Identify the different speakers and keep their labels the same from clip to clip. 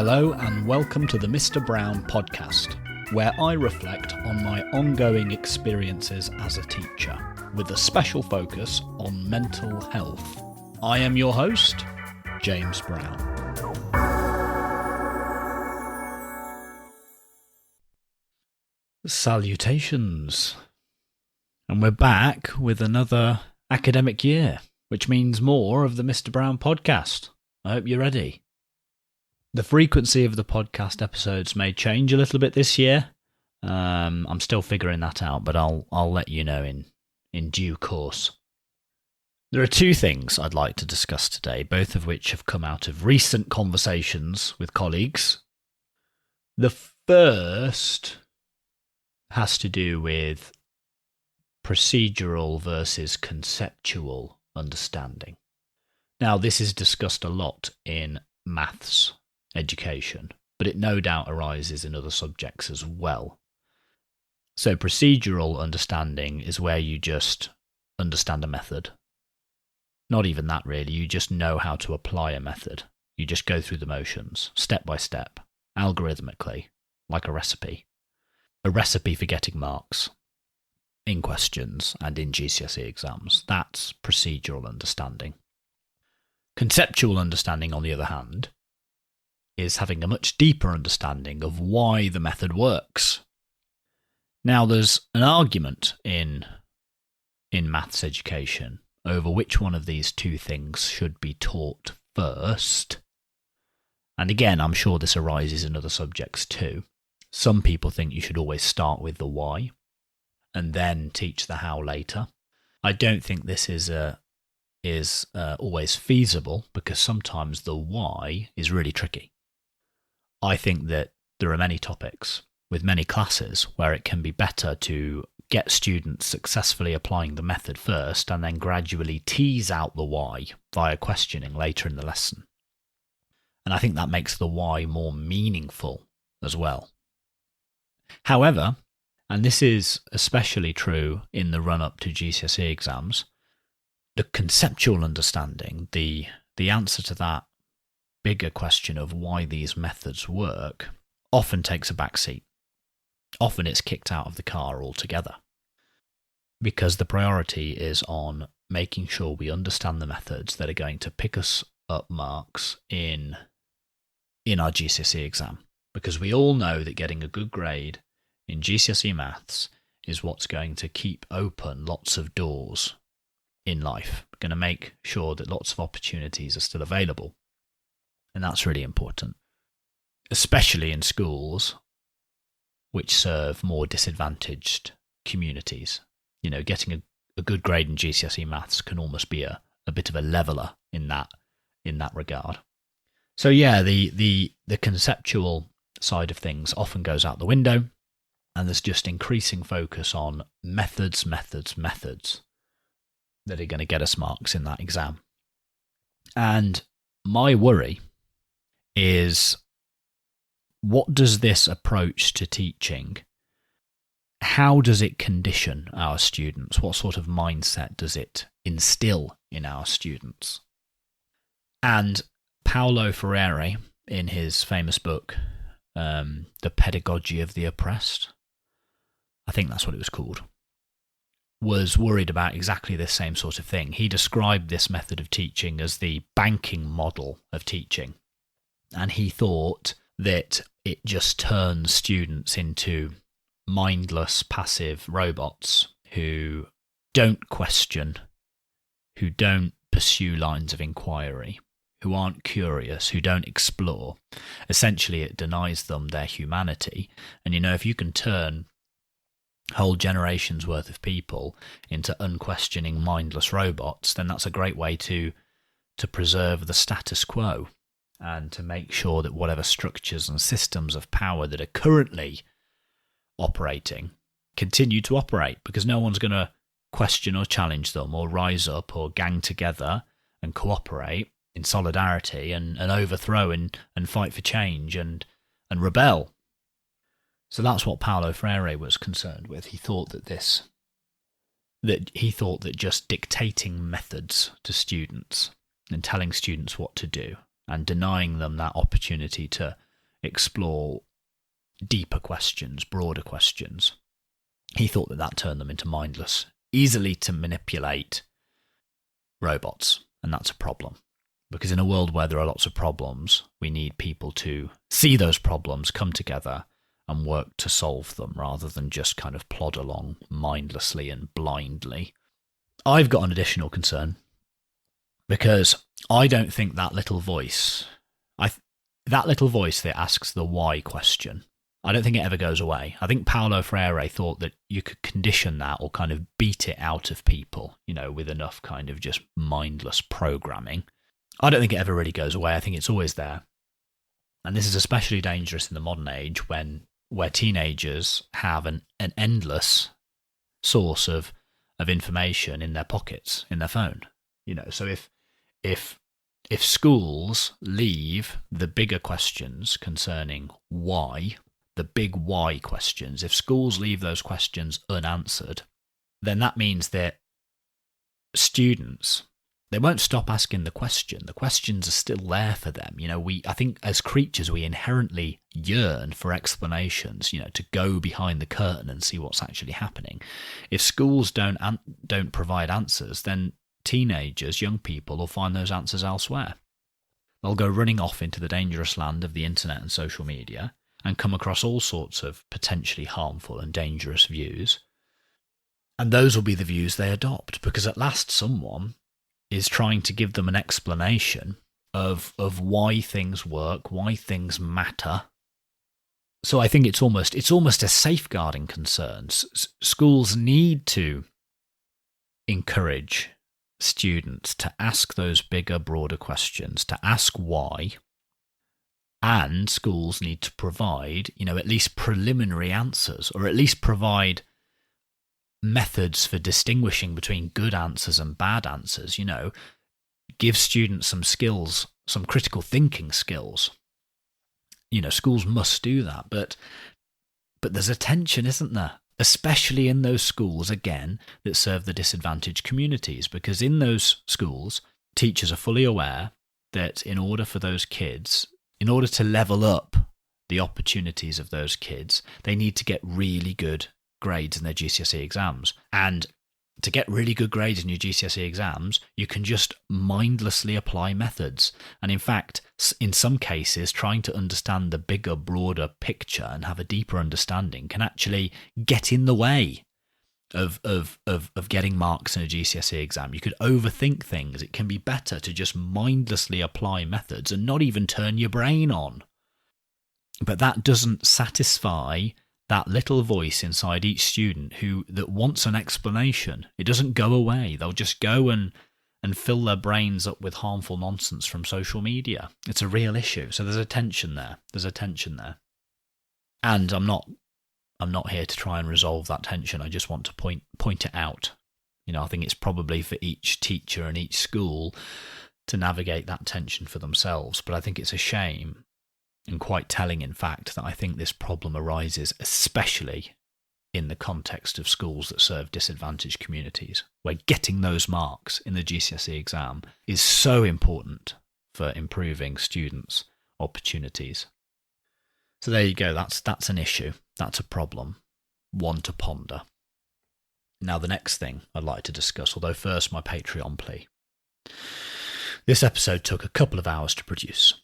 Speaker 1: Hello and welcome to the Mr. Brown podcast, where I reflect on my ongoing experiences as a teacher, with a special focus on mental health. I am your host, James Brown. Salutations. And we're back with another academic year, which means more of the Mr. Brown podcast. I hope you're ready. The frequency of the podcast episodes may change a little bit this year. I'm still figuring that out, but I'll let you know in due course. There are two things I'd like to discuss today, both of which have come out of recent conversations with colleagues. The first has to do with procedural versus conceptual understanding. Now, this is discussed a lot in maths education, but it no doubt arises in other subjects as well. So procedural understanding is where you just understand a method. Not even that really, you just know how to apply a method. You just go through the motions, step by step, algorithmically, like a recipe. A recipe for getting marks in questions and in GCSE exams. That's procedural understanding. Conceptual understanding, on the other hand, is having a much deeper understanding of why the method works. Now, there's an argument in maths education over which one of these two things should be taught first. And again, I'm sure this arises in other subjects too. Some people think you should always start with the why and then teach the how later. I don't think this is always feasible, because sometimes the why is really tricky. I think that there are many topics with many classes where it can be better to get students successfully applying the method first and then gradually tease out the why via questioning later in the lesson. And I think that makes the why more meaningful as well. However, and this is especially true in the run-up to GCSE exams, the conceptual understanding, the answer to that bigger question of why these methods work, often takes a backseat. Often it's kicked out of the car altogether, because the priority is on making sure we understand the methods that are going to pick us up marks in our GCSE exam. Because we all know that getting a good grade in GCSE maths is what's going to keep open lots of doors in life, going to make sure that lots of opportunities are still available. And that's really important, especially in schools which serve more disadvantaged communities. You know, getting a good grade in GCSE maths can almost be a bit of a leveller in that regard. So yeah, the conceptual side of things often goes out the window, and there's just increasing focus on methods that are going to get us marks in that exam. And my worry is, what does this approach to teaching, how does it condition our students? What sort of mindset does it instill in our students? And Paulo Freire, in his famous book, The Pedagogy of the Oppressed, I think that's what it was called, was worried about exactly this same sort of thing. He described this method of teaching as the banking model of teaching. And he thought that it just turns students into mindless, passive robots who don't question, who don't pursue lines of inquiry, who aren't curious, who don't explore. Essentially, it denies them their humanity. And you know, if you can turn whole generations worth of people into unquestioning, mindless robots, then that's a great way to preserve the status quo and to make sure that whatever structures and systems of power that are currently operating continue to operate, because no one's going to question or challenge them or rise up or gang together and cooperate in solidarity and overthrow and fight for change and rebel. So that's what Paulo Freire was concerned with. He thought that just dictating methods to students and telling students what to do and denying them that opportunity to explore deeper questions, broader questions. He thought that turned them into mindless, easily to manipulate robots, and that's a problem. Because in a world where there are lots of problems, we need people to see those problems, come together, and work to solve them, rather than just kind of plod along mindlessly and blindly. I've got an additional concern, because I don't think that little voice, that little voice that asks the why question, I don't think it ever goes away. I think Paulo Freire thought that you could condition that or kind of beat it out of people, with enough kind of just mindless programming. I don't think it ever really goes away. I think it's always there. And this is especially dangerous in the modern age where teenagers have an endless source of information in their pockets, in their phone. So if schools leave the bigger questions concerning why, the big why questions, if schools leave those questions unanswered, then that means that students, they won't stop asking the question. The questions are still there for them. I think as creatures, we inherently yearn for explanations, to go behind the curtain and see what's actually happening. If schools don't provide answers, then teenagers, young people, will find those answers elsewhere. They'll go running off into the dangerous land of the internet and social media and come across all sorts of potentially harmful and dangerous views. And those will be the views they adopt, because at last someone is trying to give them an explanation of why things work, why things matter. So I think it's almost a safeguarding concern. Schools need to encourage students to ask those bigger, broader questions, to ask why, and schools need to provide, at least preliminary answers, or at least provide methods for distinguishing between good answers and bad answers. Give students some skills, some critical thinking skills. Schools must do that, but there's a tension, isn't there? Especially in those schools, again, that serve the disadvantaged communities, because in those schools, teachers are fully aware that in order for those kids, in order to level up the opportunities of those kids, they need to get really good grades in their GCSE exams. And to get really good grades in your GCSE exams, you can just mindlessly apply methods. And in fact, in some cases, trying to understand the bigger, broader picture and have a deeper understanding can actually get in the way of getting marks in a GCSE exam. You could overthink things. It can be better to just mindlessly apply methods and not even turn your brain on. But that doesn't satisfy that little voice inside each student that wants an explanation. It doesn't go away. They'll just go and fill their brains up with harmful nonsense from social media. It's a real issue. So there's a tension there. And I'm not here to try and resolve that tension. I just want to point it out. I think it's probably for each teacher and each school to navigate that tension for themselves. But I think it's a shame, and quite telling, in fact, that I think this problem arises especially in the context of schools that serve disadvantaged communities, where getting those marks in the GCSE exam is so important for improving students' opportunities. So there you go, that's an issue, that's a problem, one to ponder. Now the next thing I'd like to discuss, although first my Patreon plea. This episode took a couple of hours to produce.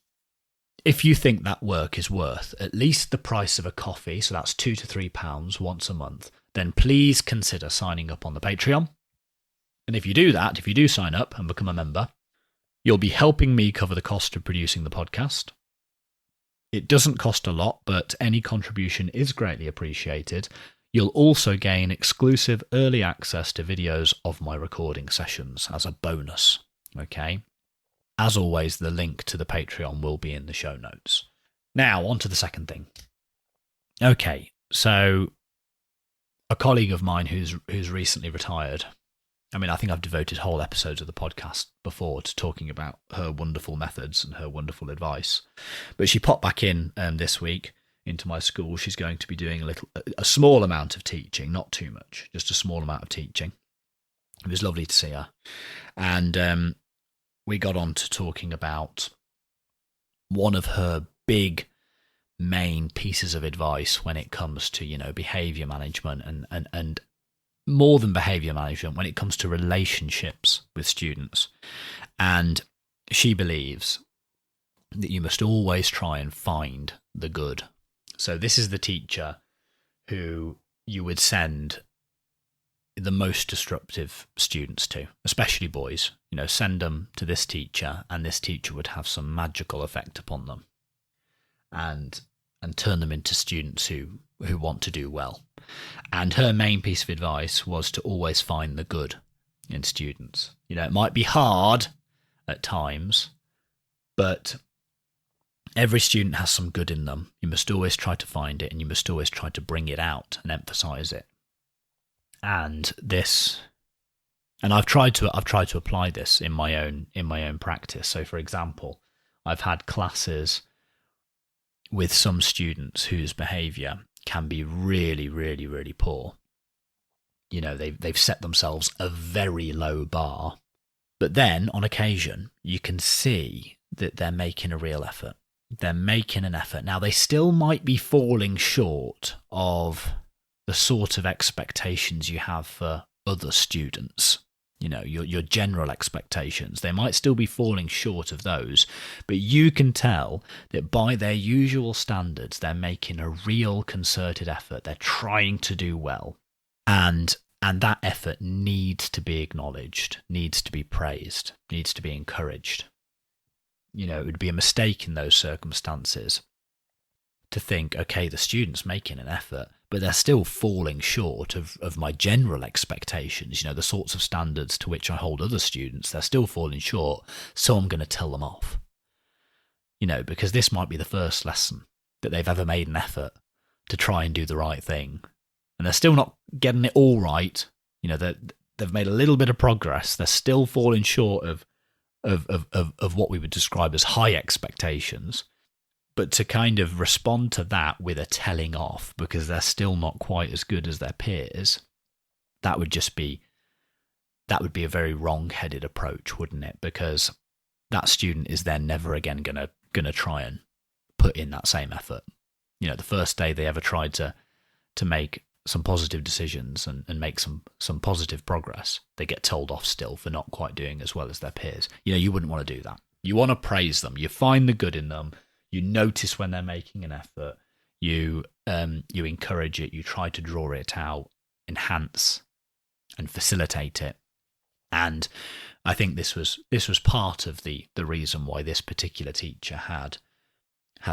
Speaker 1: If you think that work is worth at least the price of a coffee, so that's £2 to £3 once a month, then please consider signing up on the Patreon. And if you do that, if you do sign up and become a member, you'll be helping me cover the cost of producing the podcast. It doesn't cost a lot, but any contribution is greatly appreciated. You'll also gain exclusive early access to videos of my recording sessions as a bonus, okay? As always, the link to the Patreon will be in the show notes. Now, on to the second thing. Okay, so a colleague of mine who's recently retired, I think I've devoted whole episodes of the podcast before to talking about her wonderful methods and her wonderful advice. But she popped back in this week into my school. She's going to be doing a small amount of teaching, not too much, just a small amount of teaching. It was lovely to see her. And we got on to talking about one of her big main pieces of advice when it comes to, behavior management and more than behavior management, when it comes to relationships with students. And she believes that you must always try and find the good. So this is the teacher who you would send the most disruptive students to, especially boys. Send them to this teacher, and this teacher would have some magical effect upon them and turn them into students who want to do well. And her main piece of advice was to always find the good in students. It might be hard at times, but every student has some good in them. You must always try to find it, and you must always try to bring it out and emphasize it. And I've tried to apply this in my own practice. So, for example, I've had classes with some students whose behaviour can be really, really, really poor. They've set themselves a very low bar, but then on occasion you can see that they're making a real effort. They're making an effort. Now, they still might be falling short of the sort of expectations you have for other students. Your general expectations. They might still be falling short of those, but you can tell that by their usual standards, they're making a real concerted effort. They're trying to do well. And that effort needs to be acknowledged, needs to be praised, needs to be encouraged. It would be a mistake in those circumstances to think, okay, the student's making an effort, but they're still falling short of my general expectations, the sorts of standards to which I hold other students. They're still falling short, so I'm going to tell them off. Because this might be the first lesson that they've ever made an effort to try and do the right thing. And they're still not getting it all right. They've made a little bit of progress. They're still falling short of what we would describe as high expectations. But to kind of respond to that with a telling off because they're still not quite as good as their peers, that would be a very wrong-headed approach, wouldn't it? Because that student is then never again gonna try and put in that same effort. The first day they ever tried to make some positive decisions and make some positive progress, they get told off still for not quite doing as well as their peers. You wouldn't want to do that. You want to praise them. You find the good in them. You notice when they're making an effort. You encourage it. You try to draw it out, enhance, and facilitate it. And I think this was part of the reason why this particular teacher had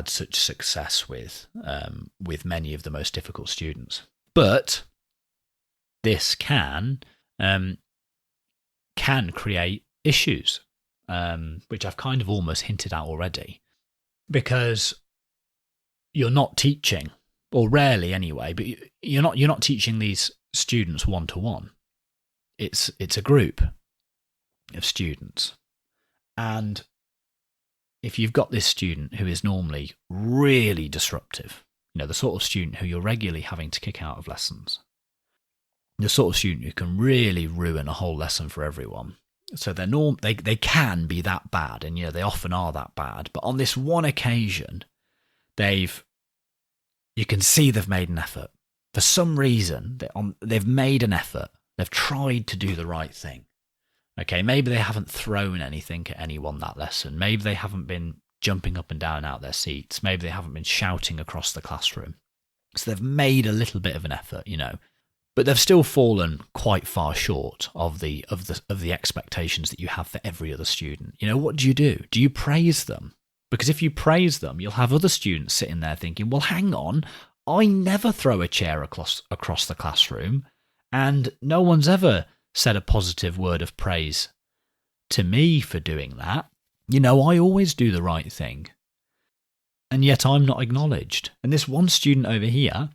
Speaker 1: such success with many of the most difficult students. But this can create issues, which I've kind of almost hinted at already. Because you're not teaching, or rarely anyway, but you're not teaching these students one-to-one. It's a group of students. And if you've got this student who is normally really disruptive, the sort of student who you're regularly having to kick out of lessons, the sort of student who can really ruin a whole lesson for everyone. So they can be that bad, and they often are that bad. But on this one occasion, you can see they've made an effort. For some reason, they've made an effort. They've tried to do the right thing. Okay, maybe they haven't thrown anything at anyone that lesson. Maybe they haven't been jumping up and down out their seats. Maybe they haven't been shouting across the classroom. So they've made a little bit of an effort, but they've still fallen quite far short of the expectations that you have for every other student. What do? Do you praise them? Because if you praise them, you'll have other students sitting there thinking, well, hang on, I never throw a chair across the classroom, and no one's ever said a positive word of praise to me for doing that. I always do the right thing. And yet I'm not acknowledged. And this one student over here,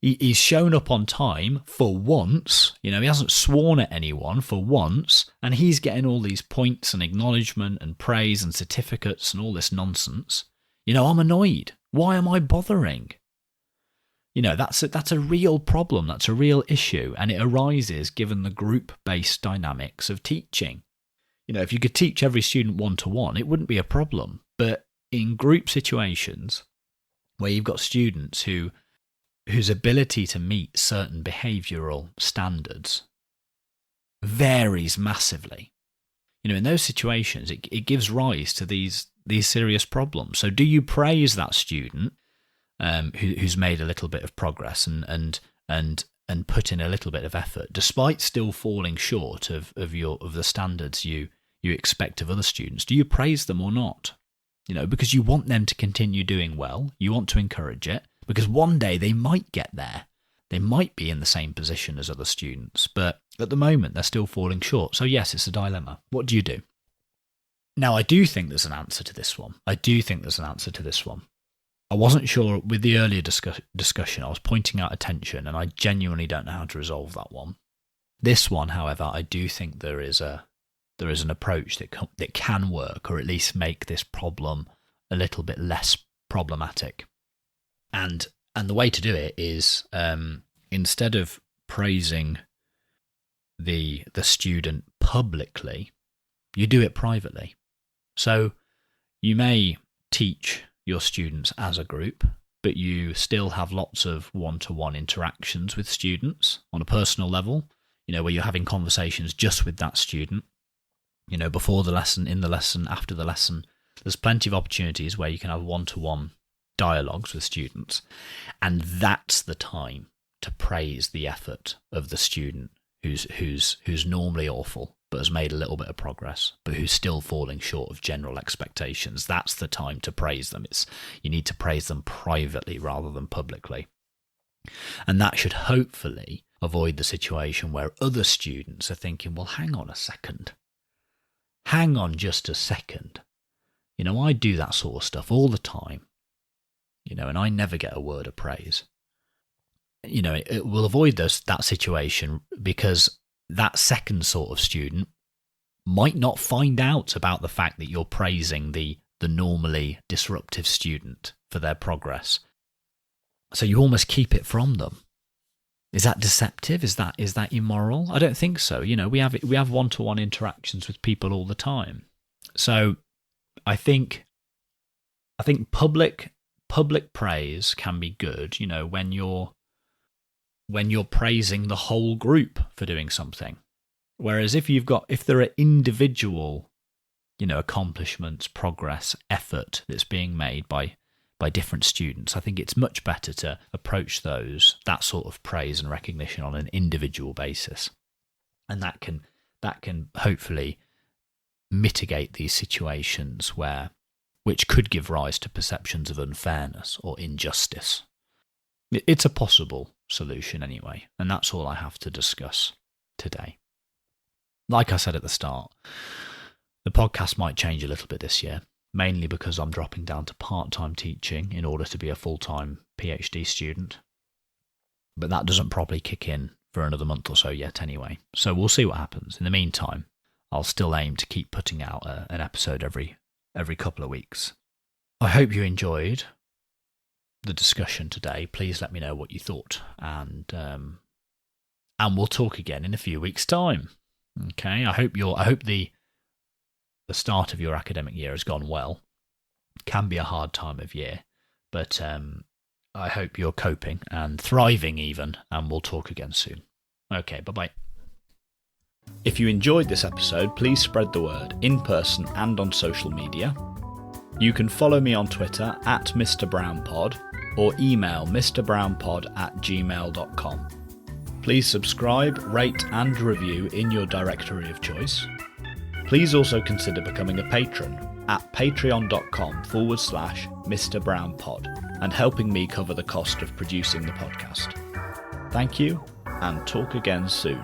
Speaker 1: he's shown up on time for once. He hasn't sworn at anyone for once. And he's getting all these points and acknowledgement and praise and certificates and all this nonsense. I'm annoyed. Why am I bothering? That's a real problem. That's a real issue. And it arises given the group-based dynamics of teaching. If you could teach every student one-to-one, it wouldn't be a problem. But in group situations, where you've got students whose ability to meet certain behavioural standards varies massively. In those situations, it gives rise to these serious problems. So do you praise that student who's made a little bit of progress and put in a little bit of effort, despite still falling short of the standards you expect of other students? Do you praise them or not? Because you want them to continue doing well. You want to encourage it, because one day they might get there. They might be in the same position as other students, but at the moment they're still falling short. So yes, it's a dilemma. What do you do? Now, I do think there's an answer to this one. I wasn't sure with the earlier discussion. I was pointing out attention, and I genuinely don't know how to resolve that one. This one, however, I do think there is an approach that can work, or at least make this problem a little bit less problematic. And the way to do it is, instead of praising the student publicly, you do it privately. So you may teach your students as a group, but you still have lots of one-to-one interactions with students on a personal level, where you're having conversations just with that student, before the lesson, in the lesson, after the lesson. There's plenty of opportunities where you can have one-to-one dialogues with students, and that's the time to praise the effort of the student who's normally awful but has made a little bit of progress, but who's still falling short of general expectations. That's the time to praise them. You need to praise them privately rather than publicly. And that should hopefully avoid the situation where other students are thinking, well, hang on a second. Hang on just a second. I do that sort of stuff all the time, and I never get a word of praise. It will avoid that situation, because that second sort of student might not find out about the fact that you're praising the normally disruptive student for their progress. So you almost keep it from them. Is that deceptive? Is that immoral? I don't think so. We have one-to-one interactions with people all the time. So I think public praise can be good, when you're praising the whole group for doing something. Whereas if there are individual, accomplishments, progress, effort that's being made by different students, I think it's much better to approach that sort of praise and recognition on an individual basis. And that can hopefully mitigate these situations which could give rise to perceptions of unfairness or injustice. It's a possible solution anyway, and that's all I have to discuss today. Like I said at the start, the podcast might change a little bit this year, mainly because I'm dropping down to part-time teaching in order to be a full-time PhD student. But that doesn't probably kick in for another month or so yet anyway, so we'll see what happens. In the meantime, I'll still aim to keep putting out an episode every couple of weeks. I hope you enjoyed the discussion today. Please let me know what you thought, and we'll talk again in a few weeks' time. Okay, I hope the start of your academic year has gone well. It can be a hard time of year, but I hope you're coping and thriving even, and we'll talk again soon. Okay, bye-bye. If you enjoyed this episode, please spread the word in person and on social media. You can follow me on Twitter at Mr. BrownPod, or email mrbrownpod@gmail.com. Please subscribe, rate and review in your directory of choice. Please also consider becoming a patron at patreon.com/Mr. BrownPod and helping me cover the cost of producing the podcast. Thank you, and talk again soon.